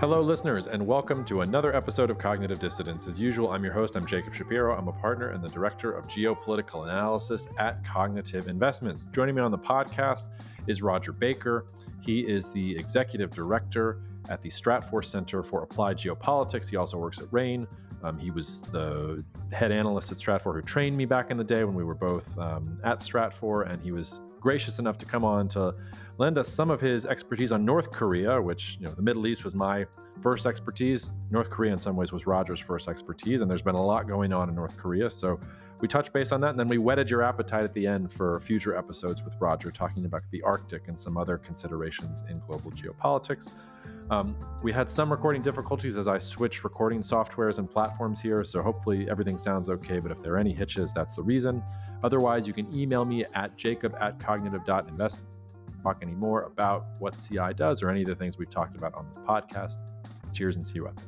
Hello, listeners, and welcome to another episode of Cognitive Dissidence. As usual, I'm your host. I'm Jacob Shapiro. I'm a partner and the director of geopolitical analysis at Cognitive Investments. Joining me on the podcast is Rodger Baker. He is the executive director at the Stratfor Center for Applied Geopolitics. He also works at RAIN. He was the head analyst at Stratfor who trained me back in the day when we were both at Stratfor, and he was gracious enough to come on to lend us some of his expertise on North Korea, which, the Middle East was my first expertise. North Korea in some ways was Rodger's first expertise, and there's been a lot going on in North Korea. So we touched base on that, and then we whetted your appetite at the end for future episodes with Rodger, talking about the Arctic and some other considerations in global geopolitics. We had some recording difficulties as I switched recording softwares and platforms here, so hopefully everything sounds okay, but if there are any hitches, that's the reason. Otherwise, you can email me at jacob@cognitive.investments. Talk any more about what CI does or any of the things we've talked about on this podcast. Cheers and see you out there.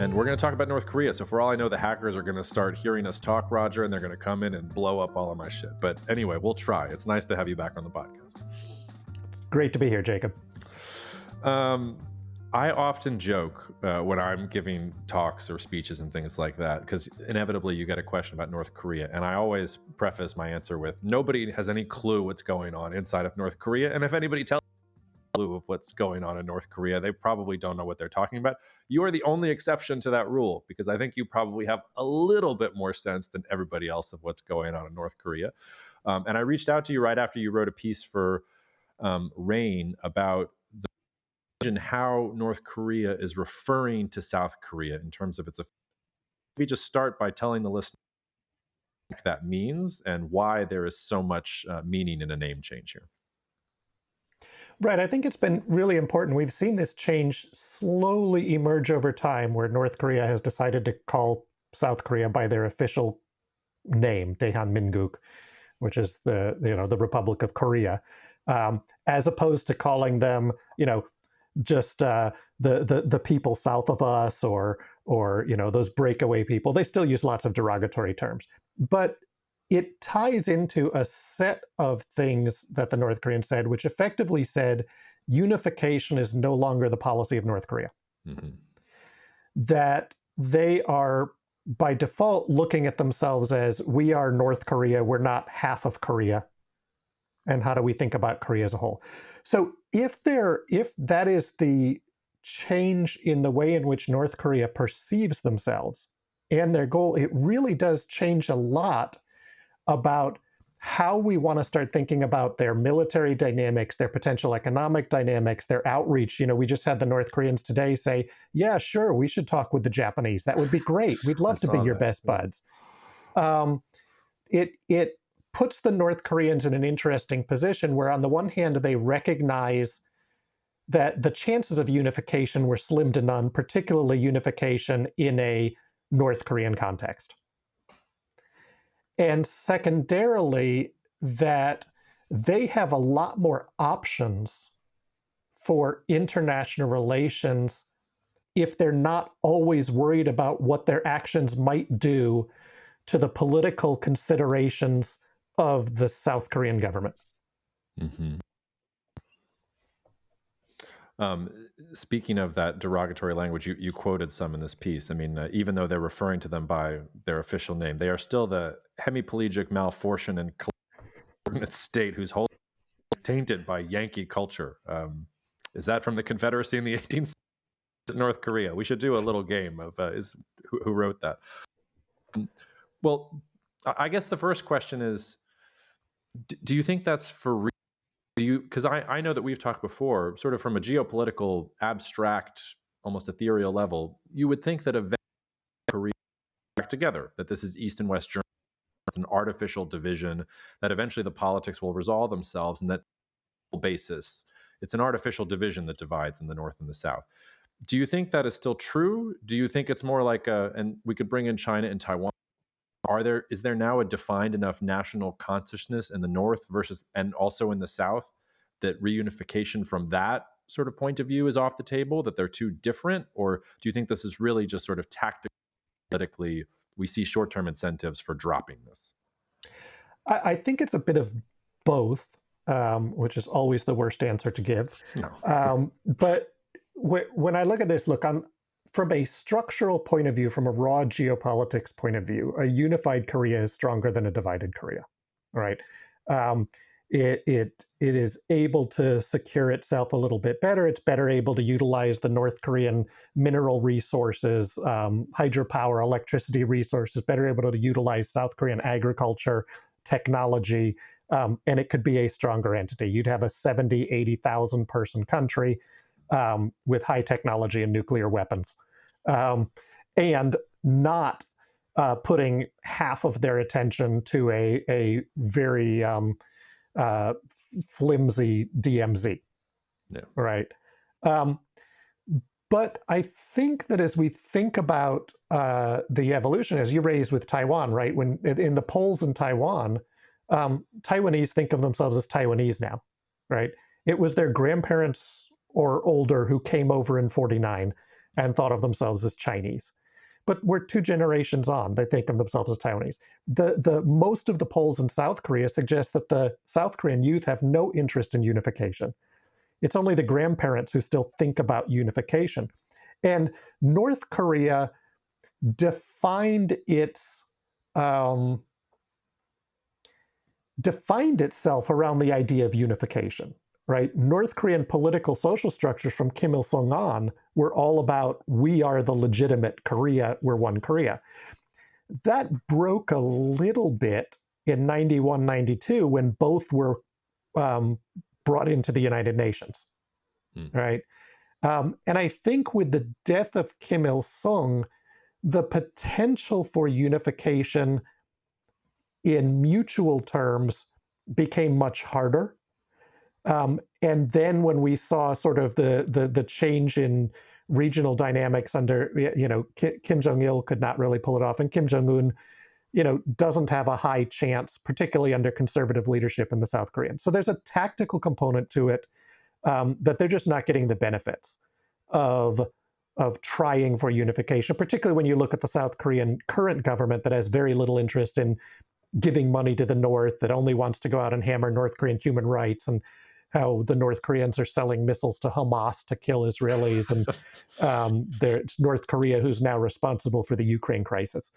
And we're going to talk about North Korea. So for all I know, the hackers are going to start hearing us talk, Rodger, and they're going to come in and blow up all of my shit. But anyway, we'll try. It's nice to have you back on the podcast. Great to be here, Jacob. I often joke when I'm giving talks or speeches and things like that, because inevitably you get a question about North Korea. And I always preface my answer with, nobody has any clue what's going on inside of North Korea. And if anybody tells a clue of what's going on in North Korea, they probably don't know what they're talking about. You are the only exception to that rule, because I think you probably have a little bit more sense than everybody else of what's going on in North Korea. And I reached out to you right after you wrote a piece for RAIN about and how North Korea is referring to South Korea in terms of its effect. We just start by telling the listener what that means and why there is so much meaning in a name change here. Right. I think it's been really important. We've seen this change slowly emerge over time, where North Korea has decided to call South Korea by their official name, Daehanminguk, which is the Republic of Korea, as opposed to calling them, just the people south of us or those breakaway people. They still use lots of derogatory terms, but it ties into a set of things that the North Koreans said, which effectively said unification is no longer the policy of North Korea. Mm-hmm. That they are by default looking at themselves as, we are North Korea, we're not half of Korea. And how do we think about Korea as a whole? So if that is the change in the way in which North Korea perceives themselves and their goal, it really does change a lot about how we want to start thinking about their military dynamics, their potential economic dynamics, their outreach. We just had the North Koreans today say, yeah, sure, we should talk with the Japanese. That would be great. We'd love to be your best buds. It puts the North Koreans in an interesting position where, on the one hand, they recognize that the chances of unification were slim to none, particularly unification in a North Korean context. And secondarily, that they have a lot more options for international relations if they're not always worried about what their actions might do to the political considerations of the South Korean government. Mm-hmm. Speaking of that derogatory language, you quoted some in this piece. I mean, even though they're referring to them by their official name, they are still the hemiplegic, malfortion, and coordinate state whose whole is tainted by Yankee culture. Is that from the Confederacy in the 18th century? North Korea. We should do a little game of who wrote that. Well, I guess the first question is, do you think that's for real? Because I know that we've talked before, sort of from a geopolitical, abstract, almost ethereal level, you would think that eventually Korea back together, that this is East and West Germany, it's an artificial division, that eventually the politics will resolve themselves, and that basis, it's an artificial division that divides in the North and the South. Do you think that is still true? Do you think it's more like and we could bring in China and Taiwan? Is there now a defined enough national consciousness in the North and also in the South that reunification from that sort of point of view is off the table, that they're too different? Or do you think this is really just sort of tactically, politically, we see short-term incentives for dropping this? I think it's a bit of both. which is always the worst answer to give. No. But when I look at this, from a structural point of view, from a raw geopolitics point of view, a unified Korea is stronger than a divided Korea, right? Um, it is able to secure itself a little bit better. It's better able to utilize the North Korean mineral resources, hydropower, electricity resources, better able to utilize South Korean agriculture, technology, and it could be a stronger entity. You'd have a 70, 80,000 person country with high technology and nuclear weapons, and not putting half of their attention to a very flimsy DMZ, Yeah. right? But I think that as we think about the evolution, as you raised with Taiwan, right? When in the polls in Taiwan, Taiwanese think of themselves as Taiwanese now, right? It was their grandparents or older who came over in '49 and thought of themselves as Chinese. But we're 2 generations on, they think of themselves as Taiwanese. The most of the polls in South Korea suggest that the South Korean youth have no interest in unification. It's only the grandparents who still think about unification. And North Korea defined its defined itself around the idea of unification, right? North Korean political social structures from Kim Il Sung on were all about, we are the legitimate Korea, we're one Korea. That broke a little bit in 91, 92 when both were brought into the United Nations, right? And I think with the death of Kim Il Sung, the potential for unification in mutual terms became much harder. And then when we saw sort of the change in regional dynamics under, Kim Jong-il could not really pull it off, and Kim Jong-un, doesn't have a high chance, particularly under conservative leadership in the South Korean. So there's a tactical component to it that they're just not getting the benefits of trying for unification, particularly when you look at the South Korean current government that has very little interest in giving money to the North, that only wants to go out and hammer North Korean human rights, and how the North Koreans are selling missiles to Hamas to kill Israelis, and it's North Korea who's now responsible for the Ukraine crisis.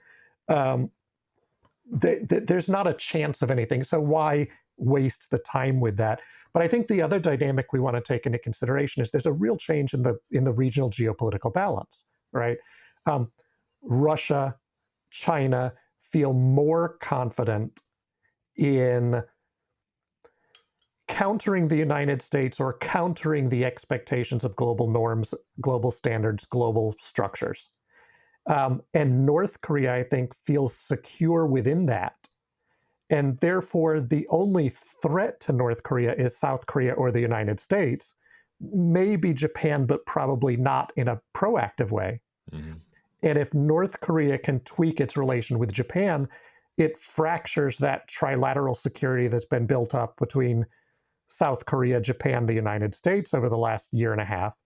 There's not a chance of anything, so why waste the time with that? But I think the other dynamic we want to take into consideration is there's a real change in the regional geopolitical balance, right? Russia, China feel more confident in countering the United States or countering the expectations of global norms, global standards, global structures. And North Korea, I think, feels secure within that. And therefore, the only threat to North Korea is South Korea or the United States, maybe Japan, but probably not in a proactive way. Mm-hmm. And if North Korea can tweak its relation with Japan, it fractures that trilateral security that's been built up between South Korea, Japan, the United States over the last year and a half.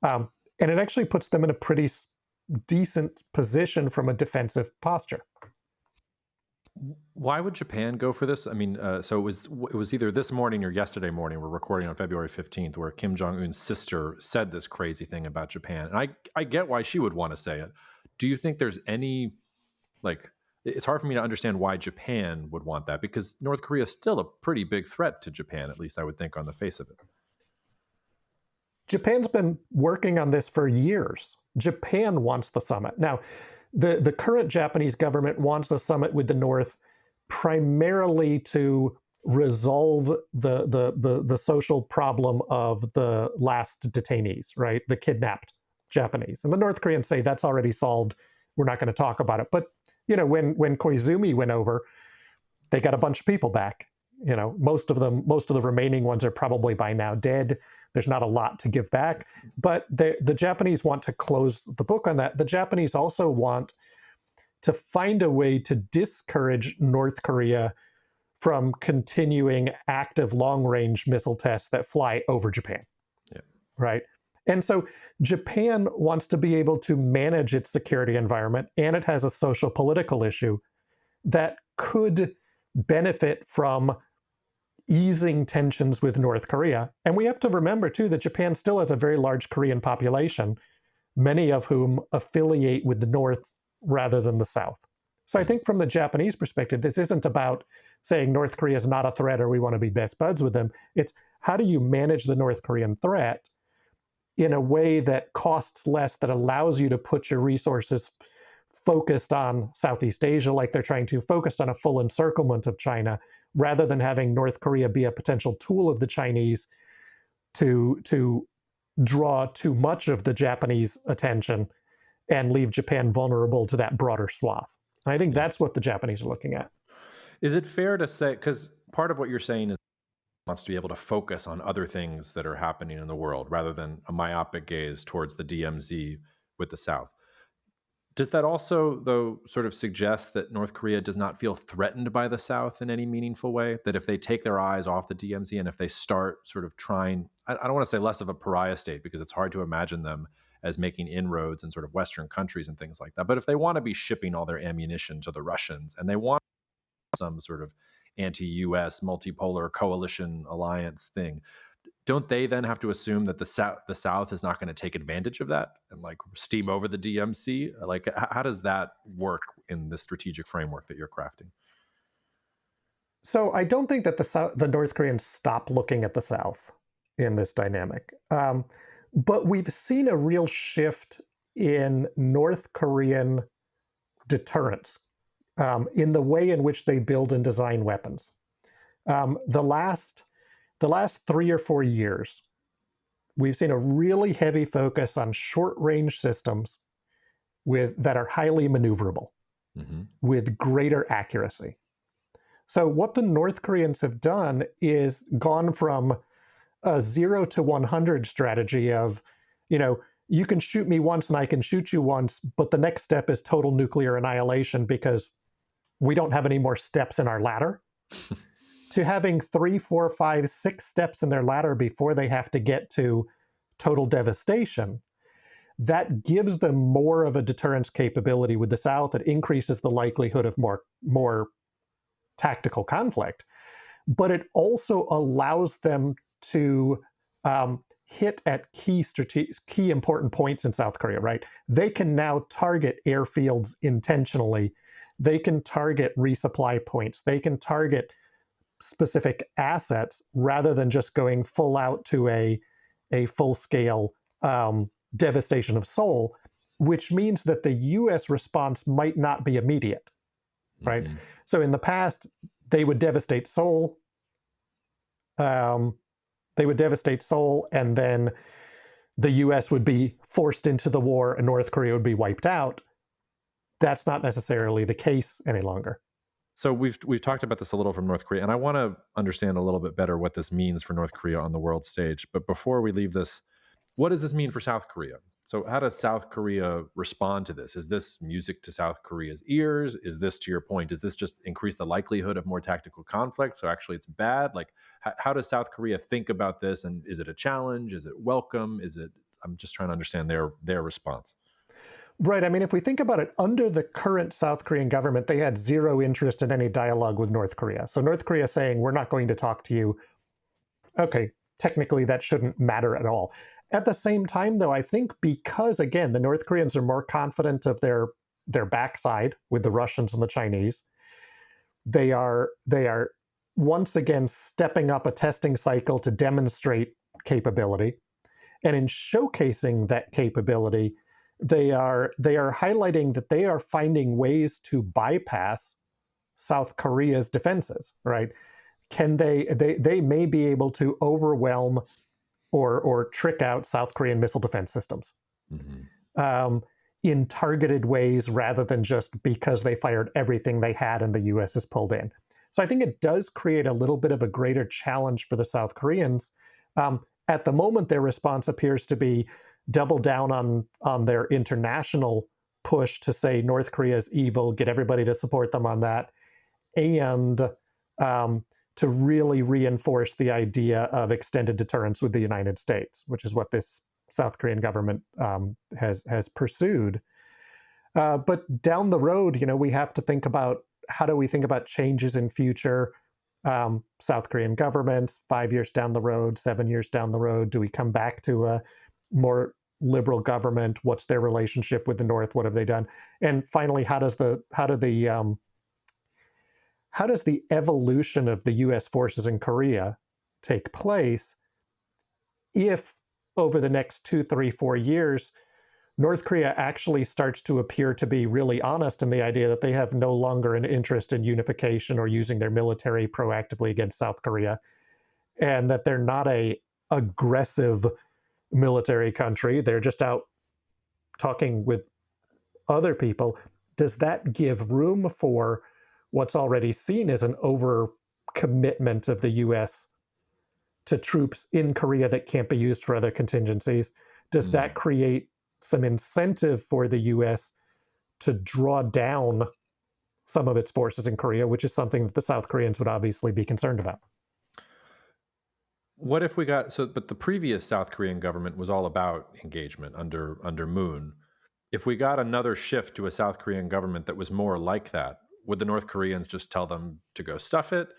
And it actually puts them in a pretty decent position from a defensive posture. Why would Japan go for this? I mean, so it was either this morning or yesterday morning. We're recording on February 15th, where Kim Jong-un's sister said this crazy thing about Japan. And I get why she would want to say it. Do you think there's any, it's hard for me to understand why Japan would want that, because North Korea is still a pretty big threat to Japan, at least I would think on the face of it. Japan's been working on this for years. Japan wants the summit. Now, the current Japanese government wants a summit with the North primarily to resolve the social problem of the last detainees, right? The kidnapped Japanese. And the North Koreans say that's already solved. We're not going to talk about it. But, when Koizumi went over, they got a bunch of people back. Most of the remaining ones are probably by now dead. There's not a lot to give back, but the Japanese want to close the book on that. The Japanese also want to find a way to discourage North Korea from continuing active long-range missile tests that fly over Japan, right? And so Japan wants to be able to manage its security environment, and it has a social political issue that could benefit from easing tensions with North Korea. And we have to remember, too, that Japan still has a very large Korean population, many of whom affiliate with the North rather than the South. So I think from the Japanese perspective, this isn't about saying North Korea is not a threat or we want to be best buds with them. It's how do you manage the North Korean threat in a way that costs less, that allows you to put your resources focused on Southeast Asia, like they're trying to, focused on a full encirclement of China, rather than having North Korea be a potential tool of the Chinese to draw too much of the Japanese attention and leave Japan vulnerable to that broader swath. And I think that's what the Japanese are looking at. Is it fair to say, because part of what you're saying is wants to be able to focus on other things that are happening in the world rather than a myopic gaze towards the DMZ with the South. Does that also, though, sort of suggest that North Korea does not feel threatened by the South in any meaningful way? That if they take their eyes off the DMZ and if they start sort of trying, I don't want to say less of a pariah state because it's hard to imagine them as making inroads in sort of Western countries and things like that. But if they want to be shipping all their ammunition to the Russians and they want some sort of anti-US multipolar coalition alliance thing, don't they then have to assume that the South is not going to take advantage of that and like steam over the DMZ? Like, how does that work in the strategic framework that you're crafting? So I don't think that the North Koreans stop looking at the South in this dynamic. But we've seen a real shift in North Korean deterrence in the way in which they build and design weapons. The last 3 or 4 years, we've seen a really heavy focus on short-range systems that are highly maneuverable, with greater accuracy. So what the North Koreans have done is gone from a 0 to 100 strategy of, you can shoot me once and I can shoot you once, but the next step is total nuclear annihilation because we don't have any more steps in our ladder, to having 3, 4, 5, 6 steps in their ladder before they have to get to total devastation. That gives them more of a deterrence capability with the South. It increases the likelihood of more tactical conflict, but it also allows them to hit at key important points in South Korea, right? They can now target airfields intentionally. They can target resupply points. They can target specific assets rather than just going full out to a full-scale devastation of Seoul, which means that the US response might not be immediate, right? So in the past, they would devastate Seoul. And then the US would be forced into the war and North Korea would be wiped out. That's not necessarily the case any longer. So we've talked about this a little from North Korea, and I want to understand a little bit better what this means for North Korea on the world stage. But before we leave this, what does this mean for South Korea? So how does South Korea respond to this? Is this music to South Korea's ears? Is this, to your point, does this just increase the likelihood of more tactical conflict? So actually it's bad? Like, how does South Korea think about this? And is it a challenge? Is it welcome? I'm just trying to understand their response. Right. I mean, if we think about it, under the current South Korean government, they had zero interest in any dialogue with North Korea. So North Korea saying, we're not going to talk to you. Okay, technically that shouldn't matter at all. At the same time, though, I think because, again, the North Koreans are more confident of their backside with the Russians and the Chinese, they are once again stepping up a testing cycle to demonstrate capability. And in showcasing that capability, they are highlighting that they are finding ways to bypass South Korea's defenses, right? They may be able to overwhelm or trick out South Korean missile defense systems in targeted ways rather than just because they fired everything they had and the US is pulled in. So I think it does create a little bit of a greater challenge for the South Koreans. At the moment, their response appears to be double down on their international push to say North Korea is evil, get everybody to support them on that, and to really reinforce the idea of extended deterrence with the United States, which is what this South Korean government has pursued. But down the road, we have to think about how do we think about changes in future South Korean government, 5 years down the road, 7 years down the road? Do we come back to a more liberal government? What's their relationship with the North? What have they done? And finally, how does the evolution of the U.S. forces in Korea take place if over the next 2, 3, 4 years, North Korea actually starts to appear to be really honest in the idea that they have no longer an interest in unification or using their military proactively against South Korea, and that they're not a aggressive military country. They're just out talking with other people. Does that give room for what's already seen as an overcommitment of the US to troops in Korea that can't be used for other contingencies? Does that create some incentive for the US to draw down some of its forces in Korea, which is something that the South Koreans would obviously be concerned about? What if we got but the previous South Korean government was all about engagement under Moon. If we got another shift to a South Korean government that was more like that, would the North Koreans just tell them to go stuff it?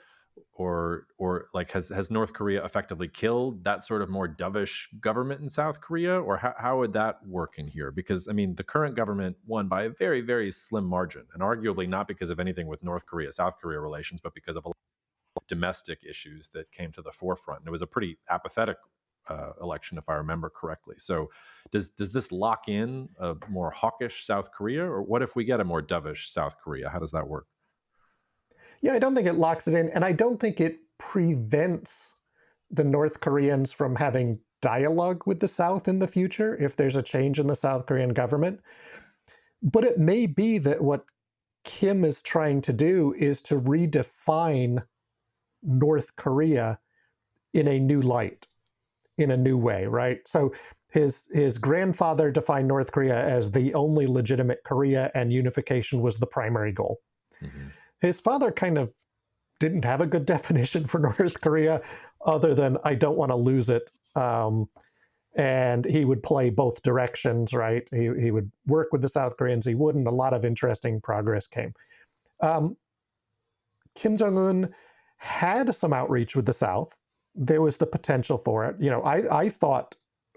Or like has North Korea effectively killed that sort of more dovish government in South Korea? Or how would that work in here? Because I mean, the current government won by a very, very slim margin, and arguably not because of anything with North Korea, South Korea relations, but because of a domestic issues that came to the forefront. And it was a pretty apathetic election, if I remember correctly. So, does this lock in a more hawkish South Korea, or what if we get a more dovish South Korea? How does that work? Yeah, I don't think it locks it in, and I don't think it prevents the North Koreans from having dialogue with the South in the future if there's a change in the South Korean government. But it may be that what Kim is trying to do is to redefine North Korea in a new light, in a new way, right? So his grandfather defined North Korea as the only legitimate Korea, and unification was the primary goal. Mm-hmm. His father kind of didn't have a good definition for North Korea other than I don't want to lose it. And he would play both directions, right? He would work with the South Koreans. He wouldn't. A lot of interesting progress came. Kim Jong-un had some outreach with the South. There was the potential for it. I thought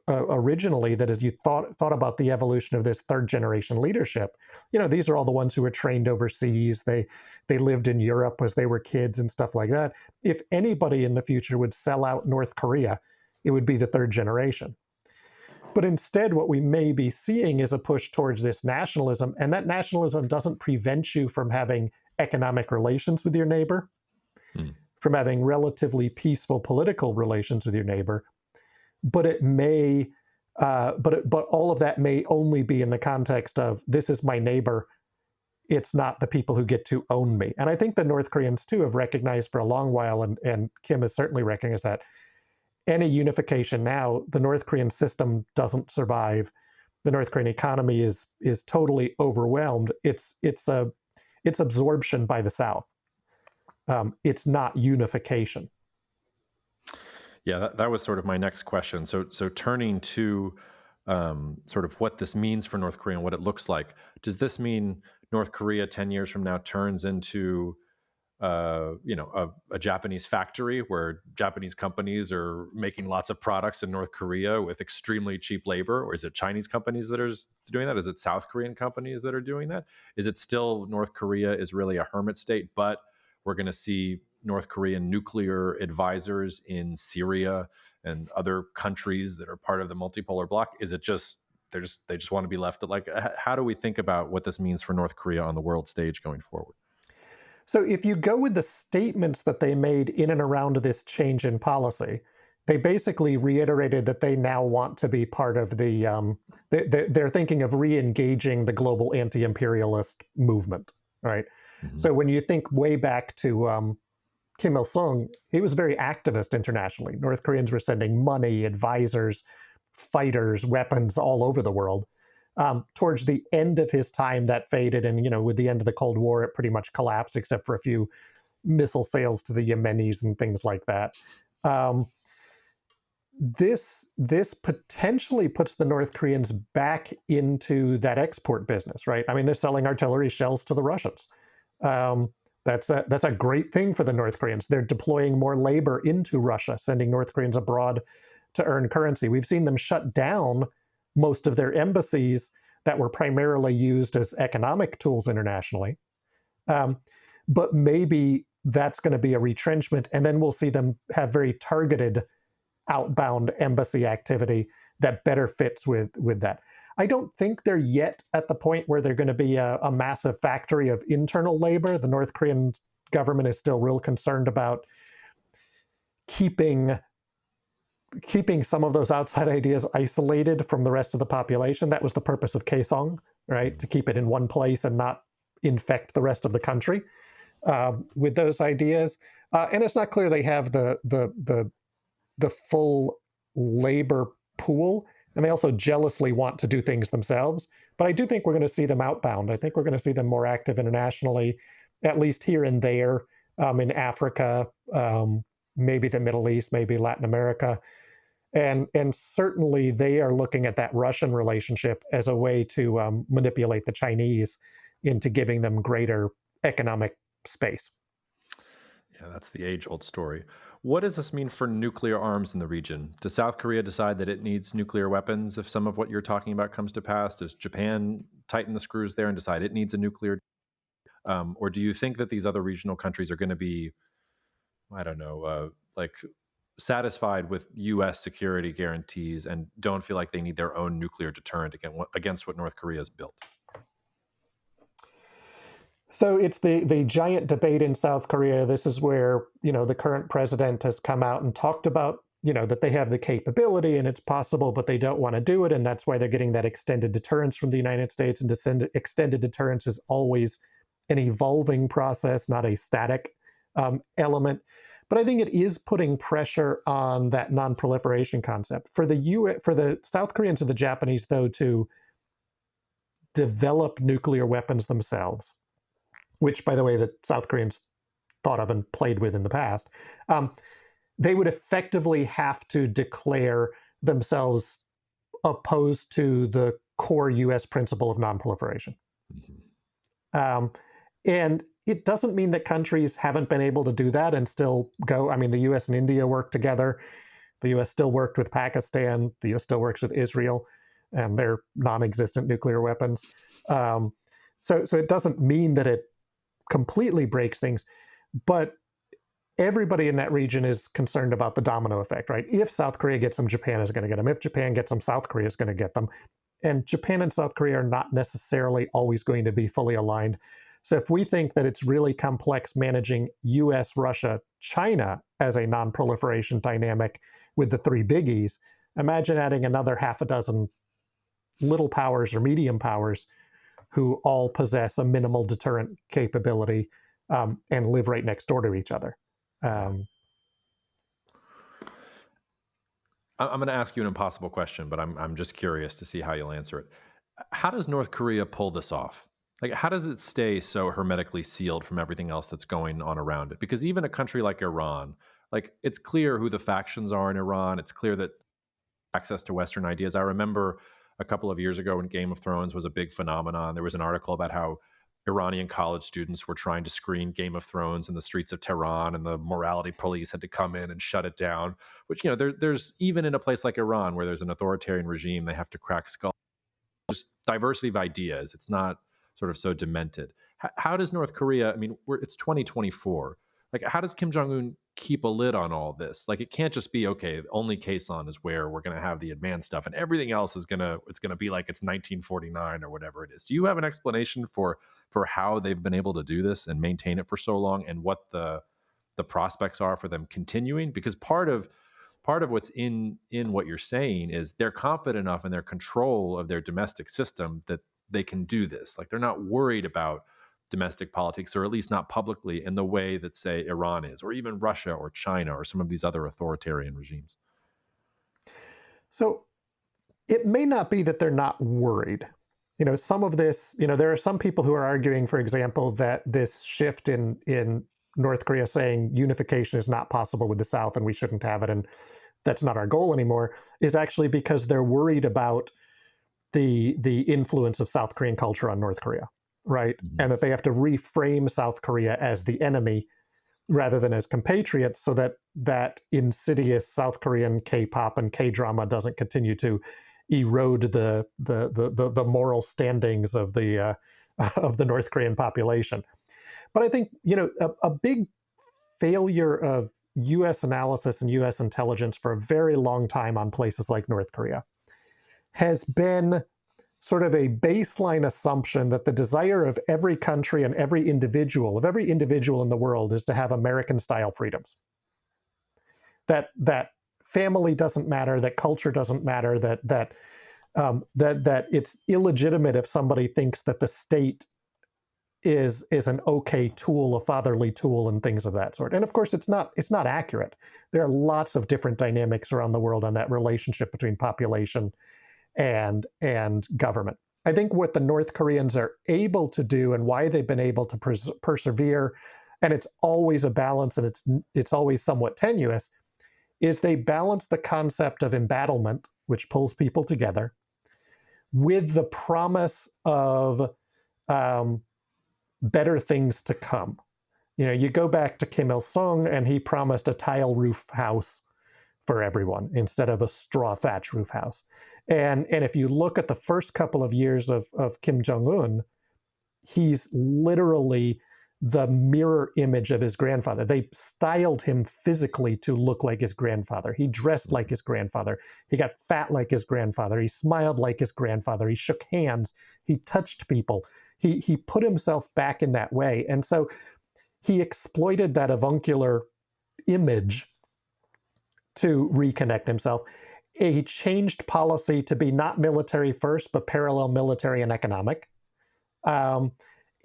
originally that as you thought about the evolution of this third generation leadership, these are all the ones who were trained overseas. They lived in Europe as they were kids and stuff like that. If anybody in the future would sell out North Korea, it would be the third generation. But instead, what we may be seeing is a push towards this nationalism, and that nationalism doesn't prevent you from having economic relations with your neighbor, from having relatively peaceful political relations with your neighbor, but it may, but all of that may only be in the context of this is my neighbor. It's not the people who get to own me. And I think the North Koreans too have recognized for a long while, and Kim has certainly recognized that any unification now, the North Korean system doesn't survive. The North Korean economy is totally overwhelmed. It's absorption by the South. It's not unification. Yeah, that was sort of my next question. So turning to sort of what this means for North Korea and what it looks like, does this mean North Korea 10 years from now turns into a Japanese factory where Japanese companies are making lots of products in North Korea with extremely cheap labor? Or is it Chinese companies that are doing that? Is it South Korean companies that are doing that? Is it still North Korea is really a hermit state, but we're going to see North Korean nuclear advisors in Syria and other countries that are part of the multipolar bloc? Is it just they just want to be left? Like, how do we think about what this means for North Korea on the world stage going forward? So if you go with the statements that they made in and around this change in policy, they basically reiterated that they now want to be part of the, they're thinking of re-engaging the global anti-imperialist movement, right? Mm-hmm. So when you think way back to Kim Il-sung, he was very activist internationally. North Koreans were sending money, advisors, fighters, weapons all over the world. Towards the end of his time, that faded, and with the end of the Cold War, it pretty much collapsed, except for a few missile sales to the Yemenis and things like that. This potentially puts the North Koreans back into that export business, right? I mean, they're selling artillery shells to the Russians. That's a great thing for the North Koreans. They're deploying more labor into Russia, sending North Koreans abroad to earn currency. We've seen them shut down most of their embassies that were primarily used as economic tools internationally. Um, but maybe that's going to be a retrenchment, and then we'll see them have very targeted outbound embassy activity that better fits with that. I don't think they're yet at the point where they're going to be a massive factory of internal labor. The North Korean government is still real concerned about keeping some of those outside ideas isolated from the rest of the population. That was the purpose of Kaesong, right? To keep it in one place and not infect the rest of the country with those ideas. And it's not clear they have the full labor pool, and they also jealously want to do things themselves. But I do think we're going to see them outbound. I think we're going to see them more active internationally, at least here and there, in Africa, maybe the Middle East, maybe Latin America. And certainly they are looking at that Russian relationship as a way to manipulate the Chinese into giving them greater economic space. Yeah, that's the age-old story. What does this mean for nuclear arms in the region? Does South Korea decide that it needs nuclear weapons if some of what you're talking about comes to pass? Does Japan tighten the screws there and decide it needs a nuclear? Or do you think that these other regional countries are going to be, I don't know, like satisfied with U.S. security guarantees and don't feel like they need their own nuclear deterrent against what North Korea has built? So it's the giant debate in South Korea. This is where, the current president has come out and talked about, that they have the capability and it's possible, but they don't want to do it. And that's why they're getting that extended deterrence from the United States. And extended deterrence is always an evolving process, not a static element. But I think it is putting pressure on that non-proliferation concept. For the South Koreans and the Japanese, though, to develop nuclear weapons themselves, which, by the way, the South Koreans thought of and played with in the past, they would effectively have to declare themselves opposed to the core U.S. principle of nonproliferation. And it doesn't mean that countries haven't been able to do that and still go. I mean, the U.S. and India worked together. The U.S. still worked with Pakistan. The U.S. still works with Israel and their non-existent nuclear weapons. So it doesn't mean that it completely breaks things, but everybody in that region is concerned about the domino effect, right? If South Korea gets them, Japan is going to get them. If Japan gets them, South Korea is going to get them. And Japan and South Korea are not necessarily always going to be fully aligned. So if we think that it's really complex managing US, Russia, China as a non-proliferation dynamic with the three biggies, imagine adding another half a dozen little powers or medium powers who all possess a minimal deterrent capability and live right next door to each other. I'm going to ask you an impossible question, but I'm just curious to see how you'll answer it. How does North Korea pull this off? Like, how does it stay so hermetically sealed from everything else that's going on around it? Because even a country like Iran, like, it's clear who the factions are in Iran. It's clear that access to Western ideas. I remember a couple of years ago when Game of Thrones was a big phenomenon, there was an article about how Iranian college students were trying to screen Game of Thrones in the streets of Tehran, and the morality police had to come in and shut it down. Which, there's even in a place like Iran where there's an authoritarian regime, they have to crack skulls. Just diversity of ideas. It's not sort of so demented. How does North Korea? I mean, it's 2024. Like, how does Kim Jong-un keep a lid on all this? Like, it can't just be, okay, only Kaesong is where we're going to have the advanced stuff, and everything else is it's going to be like it's 1949 or whatever it is. Do you have an explanation for how they've been able to do this and maintain it for so long, and what the prospects are for them continuing? Because part of what's in what you're saying is they're confident enough in their control of their domestic system that they can do this. Like, they're not worried about domestic politics, or at least not publicly, in the way that, say, Iran is, or even Russia or China or some of these other authoritarian regimes. So it may not be that they're not worried. Some of this, there are some people who are arguing, for example, that this shift in North Korea saying unification is not possible with the South and we shouldn't have it, and that's not our goal anymore, is actually because they're worried about the influence of South Korean culture on North Korea. right? Mm-hmm. And that they have to reframe South Korea as the enemy rather than as compatriots, so that that insidious South Korean K-pop and K-drama doesn't continue to erode the moral standings of the of the North Korean population. But I think, a big failure of U.S. analysis and U.S. intelligence for a very long time on places like North Korea has been sort of a baseline assumption that the desire of every country and every individual, in the world, is to have American style freedoms. That family doesn't matter, that culture doesn't matter, that it's illegitimate if somebody thinks that the state is an okay tool, a fatherly tool, and things of that sort. And of course, it's not accurate. There are lots of different dynamics around the world on that relationship between population and government. I think what the North Koreans are able to do, and why they've been able to persevere, and it's always a balance, and it's always somewhat tenuous, is they balance the concept of embattlement, which pulls people together, with the promise of better things to come. You go back to Kim Il Sung, and he promised a tile roof house for everyone instead of a straw thatch roof house. And if you look at the first couple of years of Kim Jong Un, he's literally the mirror image of his grandfather. They styled him physically to look like his grandfather. He dressed like his grandfather. He got fat like his grandfather. He smiled like his grandfather. He shook hands. He touched people. He put himself back in that way. And so he exploited that avuncular image to reconnect himself. He changed policy to be not military first, but parallel military and economic.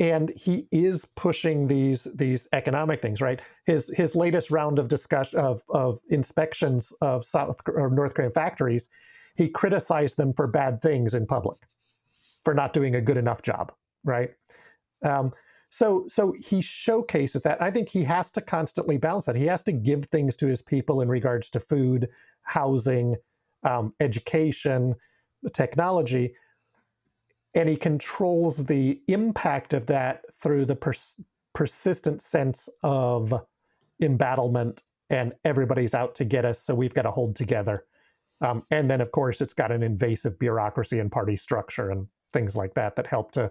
And he is pushing these economic things, right? His latest round of discussion of inspections of North Korean factories, he criticized them for bad things in public, for not doing a good enough job, right? So he showcases that. I think he has to constantly balance that. He has to give things to his people in regards to food, housing, education, technology, and he controls the impact of that through the persistent sense of embattlement and everybody's out to get us, so we've got to hold together. And then, of course, it's got an invasive bureaucracy and party structure and things like that that help to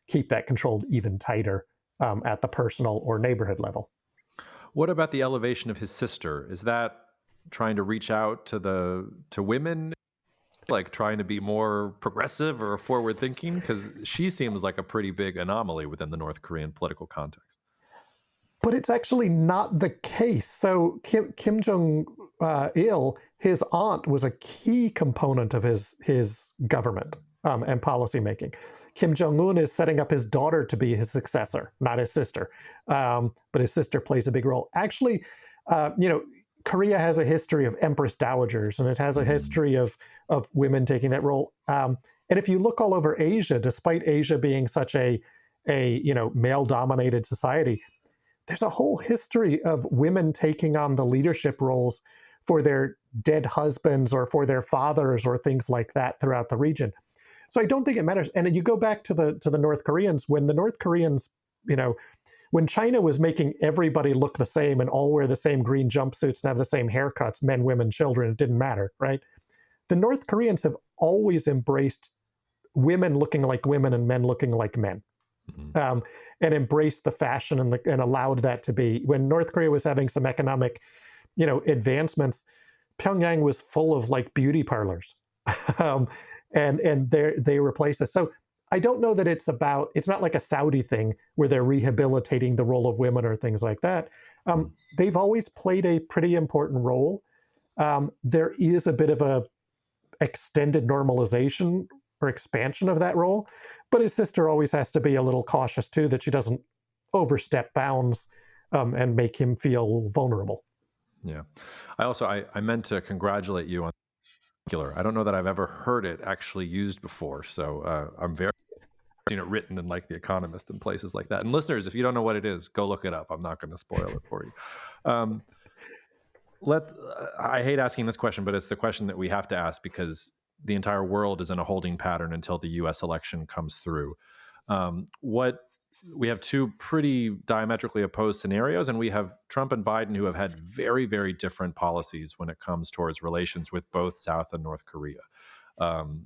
keep that controlled even tighter at the personal or neighborhood level. What about the elevation of his sister? Is that trying to reach out to women, like trying to be more progressive or forward thinking? Because she seems like a pretty big anomaly within the North Korean political context. But it's actually not the case. So Kim Jong-il, his aunt, was a key component of his government and policymaking. Kim Jong-un is setting up his daughter to be his successor, not his sister. But his sister plays a big role. Actually, Korea has a history of empress dowagers, and it has a history of women taking that role. And if you look all over Asia, despite Asia being such a male-dominated society, there's a whole history of women taking on the leadership roles for their dead husbands or for their fathers or things like that throughout the region. So I don't think it matters. And you go back to the North Koreans, when the North Koreans, when China was making everybody look the same and all wear the same green jumpsuits and have the same haircuts, men, women, children, it didn't matter, right? The North Koreans have always embraced women looking like women and men looking like men. Mm-hmm. And embraced the fashion and allowed that to be. When North Korea was having some economic, advancements, Pyongyang was full of like beauty parlors, and they replaced it. So I don't know that it's not like a Saudi thing where they're rehabilitating the role of women or things like that. They've always played a pretty important role. There is a bit of a extended normalization or expansion of that role, but his sister always has to be a little cautious too, that she doesn't overstep bounds and make him feel vulnerable. Yeah. I meant to congratulate you on particular. I don't know that I've ever heard it actually used before. So I'm very seen it written in like The Economist and places like that. And listeners, if you don't know what it is, go look it up. I'm not going to spoil it for you. I hate asking this question, but it's the question that we have to ask because the entire world is in a holding pattern until the U.S. election comes through. What we have two pretty diametrically opposed scenarios, and we have Trump and Biden who have had very, very different policies when it comes towards relations with both South and North Korea.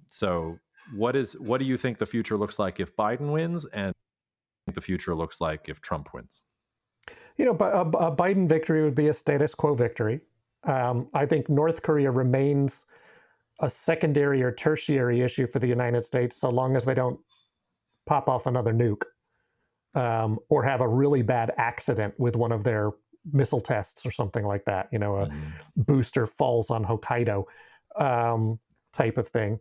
So, what do you think the future looks like if Biden wins, and the future looks like if Trump wins? A Biden victory would be a status quo victory. I think North Korea remains a secondary or tertiary issue for the United States so long as they don't pop off another nuke or have a really bad accident with one of their missile tests or something like that. A booster falls on Hokkaido type of thing.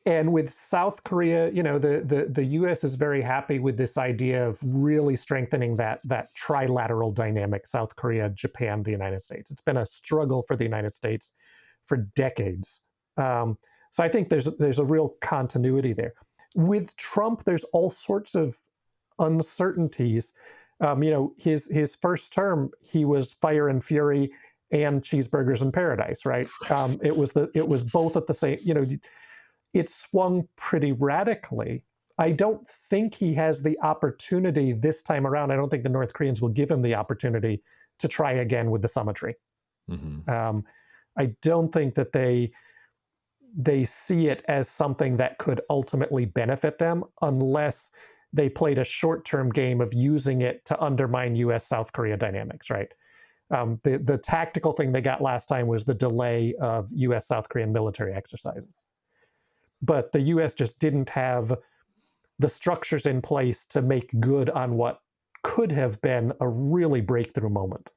And with South Korea, the U.S. is very happy with this idea of really strengthening that trilateral dynamic: South Korea, Japan, the United States. It's been a struggle for the United States for decades. So I think there's a real continuity there. With Trump, there's all sorts of uncertainties. His first term, he was fire and fury and cheeseburgers in paradise, right? It was both at the same. It swung pretty radically. I don't think he has the opportunity this time around. I don't think the North Koreans will give him the opportunity to try again with the summitry. I don't think that they see it as something that could ultimately benefit them unless they played a short-term game of using it to undermine U.S.-South Korea dynamics, right? The tactical thing they got last time was the delay of U.S.-South Korean military exercises. But the U.S. just didn't have the structures in place to make good on what could have been a really breakthrough moment.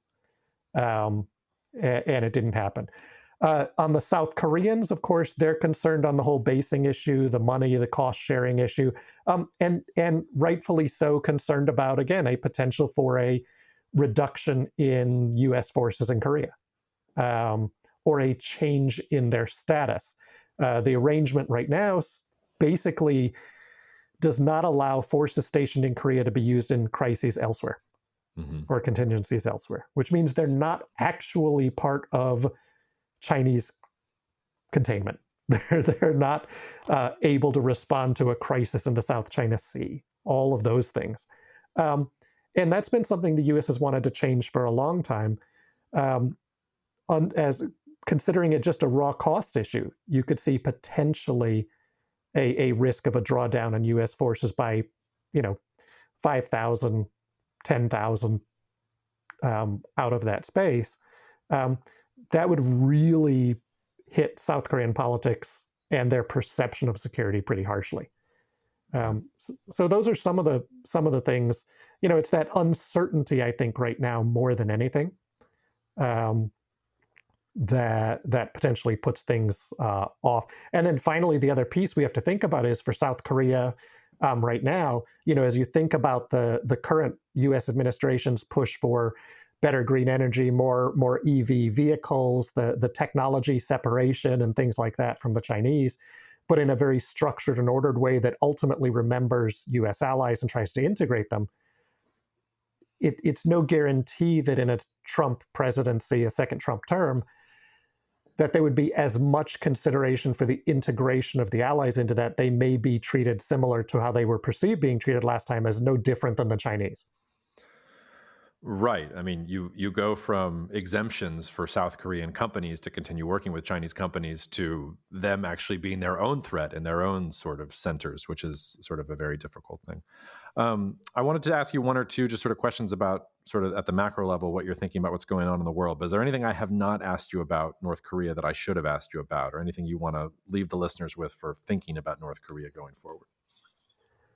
And it didn't happen. On the South Koreans, of course, they're concerned on the whole basing issue, the money, the cost sharing issue, and rightfully so concerned about, again, a potential for a reduction in U.S. forces in Korea or a change in their status. The arrangement right now basically does not allow forces stationed in Korea to be used in crises elsewhere or contingencies elsewhere, which means they're not actually part of Chinese containment. They're not able to respond to a crisis in the South China Sea, all of those things. And that's been something the U.S. has wanted to change for a long time. As considering it just a raw cost issue, you could see potentially a risk of a drawdown on U.S. forces by, 5,000, 10,000 out of that space. That would really hit South Korean politics and their perception of security pretty harshly. So those are some of the things. It's that uncertainty, I think, right now more than anything. That potentially puts things off. And then finally, the other piece we have to think about is for South Korea right now, as you think about the current U.S. administration's push for better green energy, more EV vehicles, the technology separation and things like that from the Chinese, but in a very structured and ordered way that ultimately remembers U.S. allies and tries to integrate them. It's no guarantee that in a Trump presidency, a second Trump term, that there would be as much consideration for the integration of the allies into that. They may be treated similar to how they were perceived being treated last time, as no different than the Chinese. Right. I mean, you go from exemptions for South Korean companies to continue working with Chinese companies to them actually being their own threat in their own sort of centers, which is sort of a very difficult thing. I wanted to ask you one or two just sort of questions about sort of at the macro level, what you're thinking about what's going on in the world. But is there anything I have not asked you about North Korea that I should have asked you about, or anything you want to leave the listeners with for thinking about North Korea going forward?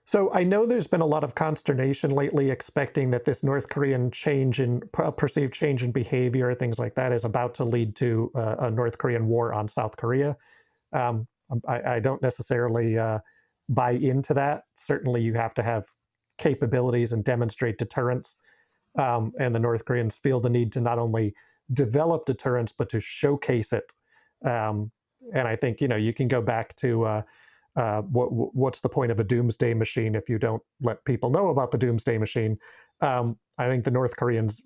So I know there's been a lot of consternation lately expecting that this North Korean perceived change in behavior, things like that, is about to lead to a North Korean war on South Korea. I don't necessarily buy into that. Certainly you have to have capabilities and demonstrate deterrence. And the North Koreans feel the need to not only develop deterrence, but to showcase it. And I think, you can go back to what's the point of a doomsday machine if you don't let people know about the doomsday machine? I think the North Koreans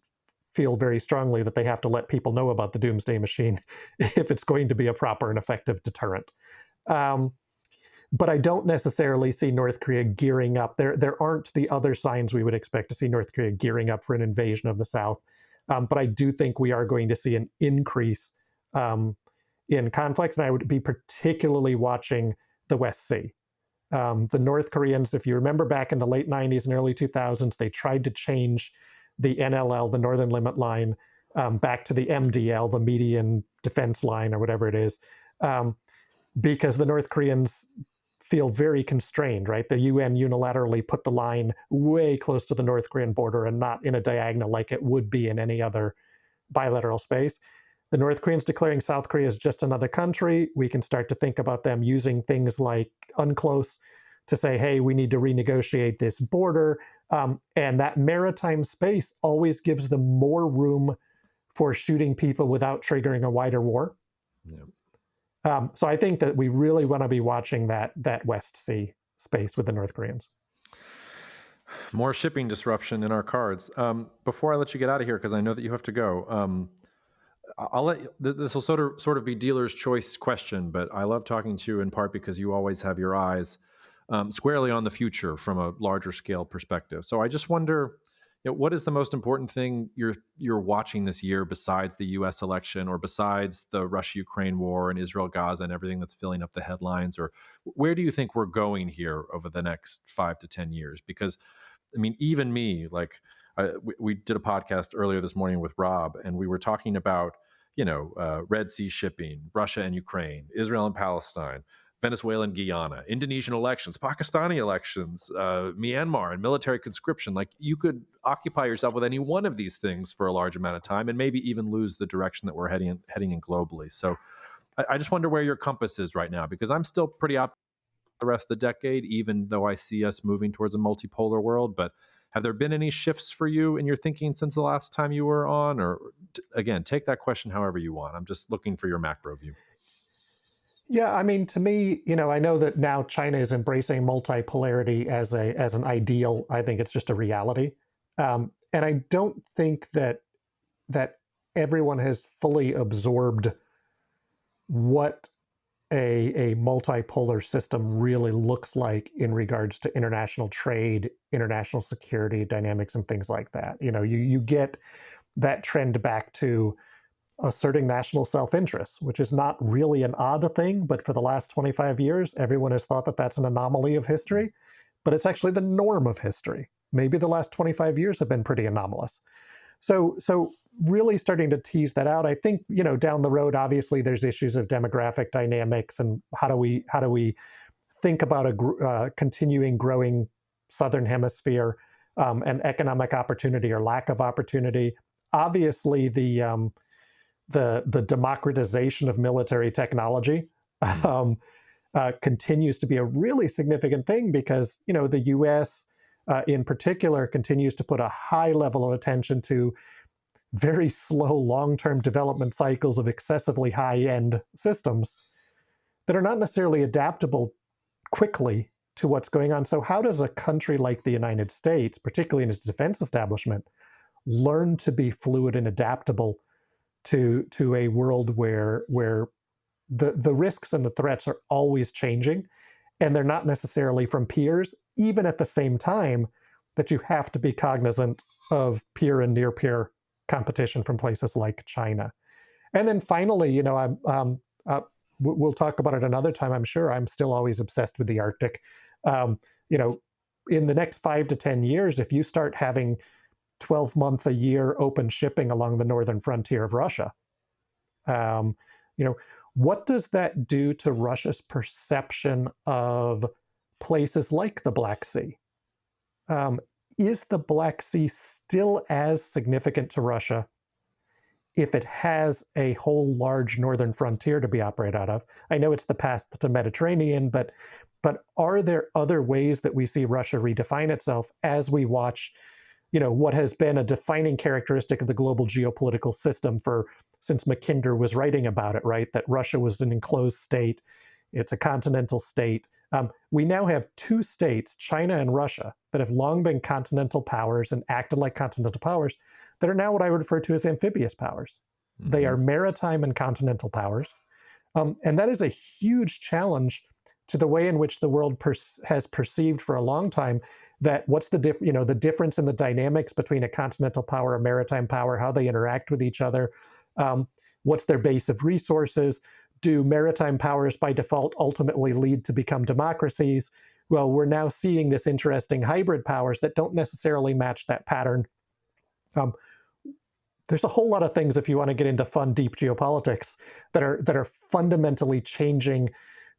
feel very strongly that they have to let people know about the doomsday machine if it's going to be a proper and effective deterrent. But I don't necessarily see North Korea gearing up. There aren't the other signs we would expect to see North Korea gearing up for an invasion of the South. But I do think we are going to see an increase in conflict, and I would be particularly watching the West Sea. The North Koreans, if you remember back in the late 90s and early 2000s, they tried to change the NLL, the Northern Limit Line, back to the MDL, the Median Defense Line, or whatever it is, because the North Koreans feel very constrained, right? The UN unilaterally put the line way close to the North Korean border and not in a diagonal like it would be in any other bilateral space. The North Koreans declaring South Korea is just another country. We can start to think about them using things like UNCLOS to say, hey, we need to renegotiate this border. And that maritime space always gives them more room for shooting people without triggering a wider war. Yeah. So I think that we really want to be watching that West Sea space with the North Koreans. More shipping disruption in our cards. Before I let you get out of here, because I know that you have to go, I'll let this will sort of be dealer's choice question, but I love talking to you in part because you always have your eyes squarely on the future from a larger scale perspective. So I just wonder, what is the most important thing you're watching this year besides the U.S. election or besides the Russia-Ukraine war and Israel-Gaza and everything that's filling up the headlines? Or where do you think we're going here over the next 5 to 10 years? Because, I mean, even me, like we did a podcast earlier this morning with Rob, and we were talking about, Red Sea shipping, Russia and Ukraine, Israel and Palestine, Venezuela and Guyana, Indonesian elections, Pakistani elections, Myanmar and military conscription. Like, you could occupy yourself with any one of these things for a large amount of time and maybe even lose the direction that we're heading in globally. So I just wonder where your compass is right now, because I'm still pretty optimistic the rest of the decade, even though I see us moving towards a multipolar world. But have there been any shifts for you in your thinking since the last time you were on? Or again, take that question however you want. I'm just looking for your macro view. Yeah, I mean, to me, I know that now China is embracing multipolarity as an ideal. I think it's just a reality, and I don't think that everyone has fully absorbed what a multipolar system really looks like in regards to international trade, international security dynamics, and things like that. You get that trend back to asserting national self-interest, which is not really an odd thing, but for the last 25 years, everyone has thought that that's an anomaly of history, but it's actually the norm of history. Maybe the last 25 years have been pretty anomalous. So really starting to tease that out. I think, down the road, obviously there's issues of demographic dynamics and how do we think about a continuing growing Southern Hemisphere and economic opportunity or lack of opportunity. Obviously, the democratization of military technology continues to be a really significant thing because, the U.S. In particular continues to put a high level of attention to very slow long-term development cycles of excessively high-end systems that are not necessarily adaptable quickly to what's going on. So how does a country like the United States, particularly in its defense establishment, learn to be fluid and adaptable to a world where the risks and the threats are always changing, and they're not necessarily from peers, even at the same time that you have to be cognizant of peer and near peer competition from places like China. And then finally, we'll talk about it another time, I'm sure. I'm still always obsessed with the Arctic. In the next 5 to 10 years, if you start having 12-month a year open shipping along the northern frontier of Russia, what does that do to Russia's perception of places like the Black Sea? Is the Black Sea still as significant to Russia if it has a whole large northern frontier to be operated out of? I know it's the path to Mediterranean, but are there other ways that we see Russia redefine itself as we watch, what has been a defining characteristic of the global geopolitical system since Mackinder was writing about it, right? That Russia was an enclosed state. It's a continental state. We now have two states, China and Russia, that have long been continental powers and acted like continental powers that are now what I would refer to as amphibious powers. Mm-hmm. They are maritime and continental powers. And that is a huge challenge to the way in which the world has perceived for a long time that what's the the difference in the dynamics between a continental power, a maritime power, how they interact with each other, what's their base of resources, do maritime powers by default ultimately lead to become democracies? Well, we're now seeing this interesting hybrid powers that don't necessarily match that pattern. There's a whole lot of things, if you want to get into fun, deep geopolitics, that are fundamentally changing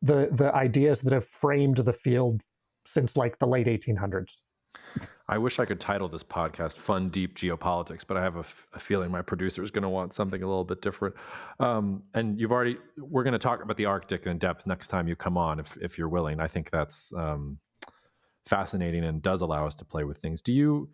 the ideas that have framed the field since like the late 1800s. I wish I could title this podcast "Fun Deep Geopolitics," but I have a feeling my producer is going to want something a little bit different. And we're going to talk about the Arctic in depth next time you come on, if you're willing. I think that's fascinating and does allow us to play with things. Do you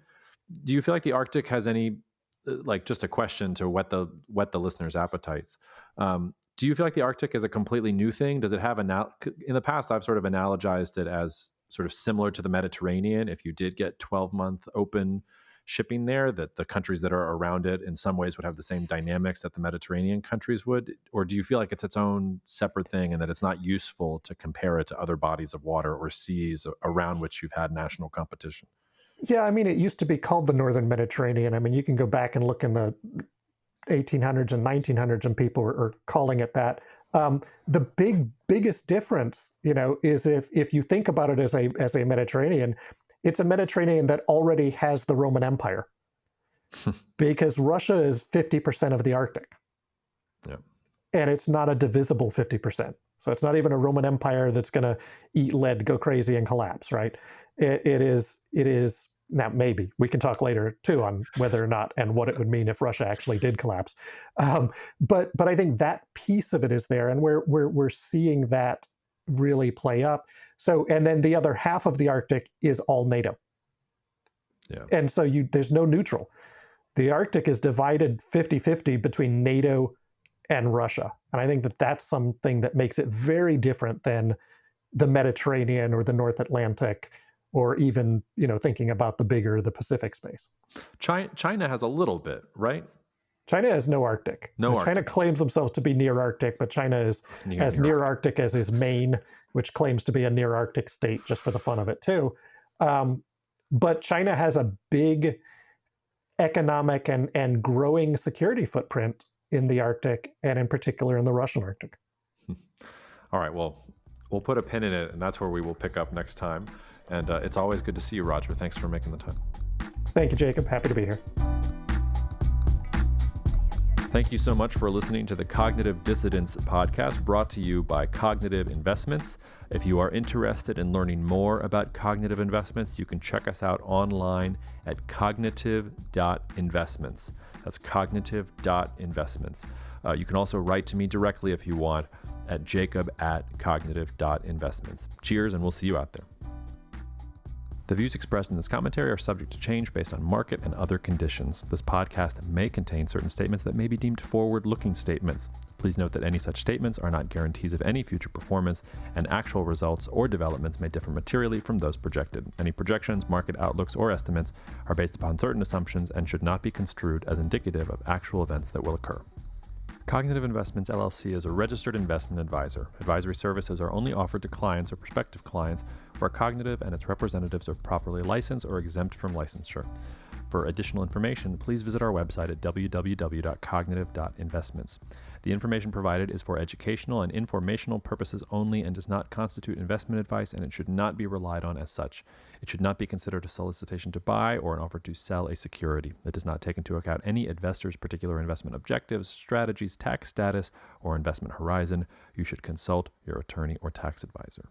feel like the Arctic has any, like, just a question to whet the listeners' appetites? Do you feel like the Arctic is a completely new thing? Does it have in the past, I've sort of analogized it as sort of similar to the Mediterranean. If you did get 12-month open shipping there, that the countries that are around it in some ways would have the same dynamics that the Mediterranean countries would? Or do you feel like it's its own separate thing and that it's not useful to compare it to other bodies of water or seas around which you've had national competition? Yeah, I mean, it used to be called the Northern Mediterranean. I mean, you can go back and look in the 1800s and 1900s, and people are calling it that. The biggest difference, is if you think about it as a Mediterranean, it's a Mediterranean that already has the Roman Empire, because Russia is 50% of the Arctic, and it's not a divisible 50%. So it's not even a Roman Empire that's going to eat lead, go crazy, and collapse, right? It is. Now, maybe we can talk later too on whether or not and what it would mean if Russia actually did collapse. But I think that piece of it is there, and we're seeing that really play up. So, and then the other half of the Arctic is all NATO. Yeah. And so there's no neutral. The Arctic is divided 50-50 between NATO and Russia. And I think that that's something that makes it very different than the Mediterranean or the North Atlantic, or even, thinking about the Pacific space. China has a little bit, right? China has no Arctic. China claims themselves to be near Arctic, but China is as near Arctic as is Maine, which claims to be a near Arctic state just for the fun of it too. But China has a big economic and growing security footprint in the Arctic, and in particular in the Russian Arctic. All right, well, we'll put a pin in it, and that's where we will pick up next time. And it's always good to see you, Rodger. Thanks for making the time. Thank you, Jacob. Happy to be here. Thank you so much for listening to the Cognitive Dissidence podcast, brought to you by Cognitive Investments. If you are interested in learning more about cognitive investments, you can check us out online at cognitive.investments. That's cognitive.investments. You can also write to me directly if you want at jacob@cognitive.investments. Cheers, and we'll see you out there. The views expressed in this commentary are subject to change based on market and other conditions. This podcast may contain certain statements that may be deemed forward-looking statements. Please note that any such statements are not guarantees of any future performance, and actual results or developments may differ materially from those projected. Any projections, market outlooks, or estimates are based upon certain assumptions and should not be construed as indicative of actual events that will occur. Cognitive Investments LLC is a registered investment advisor. Advisory services are only offered to clients or prospective clients where Cognitive and its representatives are properly licensed or exempt from licensure. For additional information, please visit our website at www.cognitive.investments. The information provided is for educational and informational purposes only and does not constitute investment advice, and it should not be relied on as such. It should not be considered a solicitation to buy or an offer to sell a security. It does not take into account any investor's particular investment objectives, strategies, tax status, or investment horizon. You should consult your attorney or tax advisor.